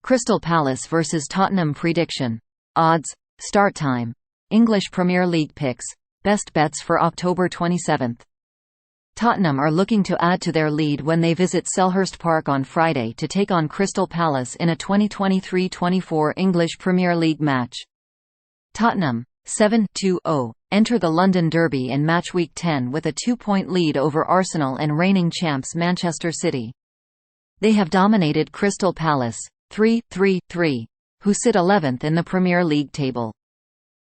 Crystal Palace vs Tottenham prediction. Odds, start time. English Premier League picks, best bets for October 27. Tottenham are looking to add to their lead when they visit Selhurst Park on Friday to take on Crystal Palace in a 2023-24 English Premier League match. Tottenham, 7-2-0, enter the London Derby in Matchweek 10 with a 2-point lead over Arsenal and reigning champs Manchester City. They have dominated Crystal Palace, 3-3-3, who sit 11th in the Premier League table.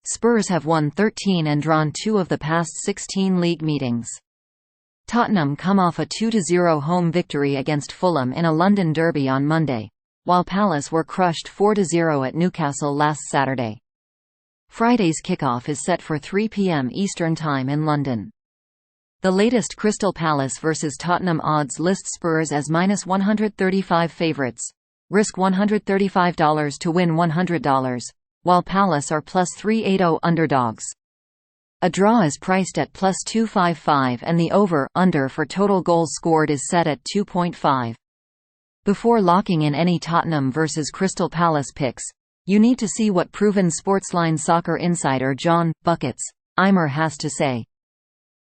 Spurs have won 13 and drawn 2 of the past 16 league meetings. Tottenham come off a 2-0 home victory against Fulham in a London derby on Monday, while Palace were crushed 4-0 at Newcastle last Saturday. Friday's kickoff is set for 3 p.m. Eastern Time in London. The latest Crystal Palace vs Tottenham odds list Spurs as -135 favourites. Risk $135 to win $100, while Palace are +380 underdogs. A draw is priced at +255 and the over/under for total goals scored is set at 2.5. Before locking in any Tottenham vs Crystal Palace picks, you need to see what proven SportsLine soccer insider John "Buckets" Eimer has to say.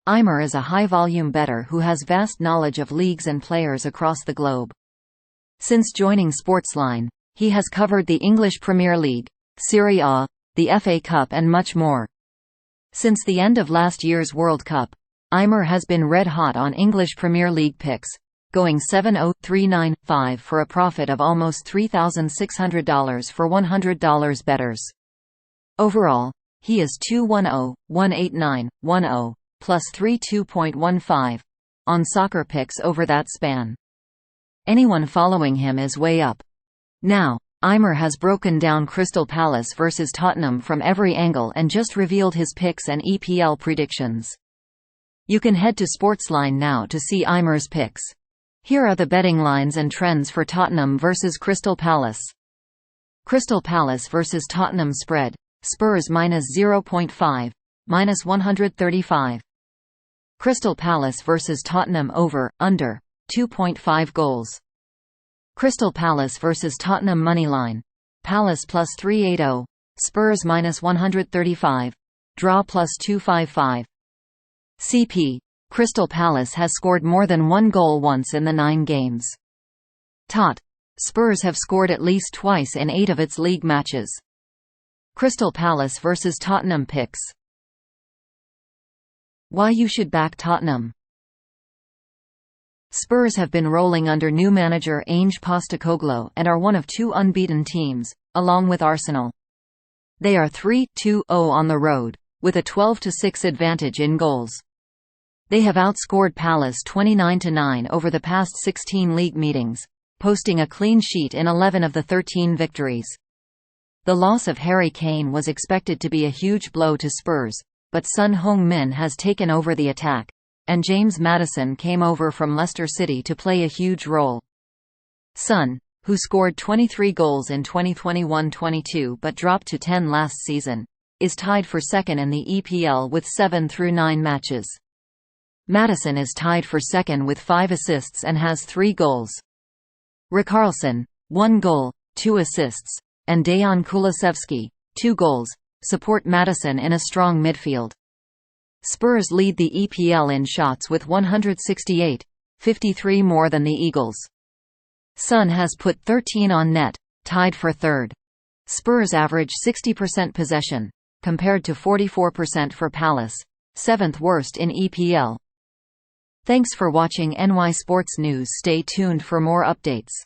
Eimer is a high-volume bettor who has vast knowledge of leagues and players across the globe. Since joining SportsLine, he has covered the English Premier League, Serie A, the FA Cup and much more. Since the end of last year's World Cup, Eimer has been red-hot on English Premier League picks, going 7-0-3-9-5 for a profit of almost $3,600 for $100 bettors. Overall, he is 2-1-0-1-8-9-1-0, plus 32.15, on soccer picks over that span. Anyone following him is way up. Now, Eimer has broken down Crystal Palace vs Tottenham from every angle and just revealed his picks and EPL predictions. You can head to SportsLine now to see Eimer's picks. Here are the betting lines and trends for Tottenham vs Crystal Palace. Crystal Palace vs Tottenham spread, Spurs -0.5, -135. Crystal Palace vs Tottenham over/under, 2.5 goals. Crystal Palace vs Tottenham moneyline. Palace +380, Spurs -135, draw +255. CP: Crystal Palace has scored more than 1 goal once in the 9 games. Spurs have scored at least twice in 8 of its league matches. Crystal Palace vs Tottenham picks. Why you should back Tottenham. Spurs have been rolling under new manager Ange Postecoglou and are one of 2 unbeaten teams, along with Arsenal. They are 3-2-0 on the road, with a 12-6 advantage in goals. They have outscored Palace 29-9 over the past 16 league meetings, posting a clean sheet in 11 of the 13 victories. The loss of Harry Kane was expected to be a huge blow to Spurs, but Son Heung-min has taken over the attack, and James Maddison came over from Leicester City to play a huge role. Son, who scored 23 goals in 2021-22 but dropped to 10 last season, is tied for second in the EPL with 7 through 9 matches. Maddison is tied for second with 5 assists and has 3 goals. Richarlison, 1 goal, 2 assists, and Dejan Kulusevski, 2 goals, support Maddison in a strong midfield. Spurs lead the EPL in shots with 168, 53 more than the Eagles. Son has put 13 on net, tied for third. Spurs average 60% possession, compared to 44% for Palace, 7th worst in EPL. Thanks for watching NY Sports News. Stay tuned for more updates.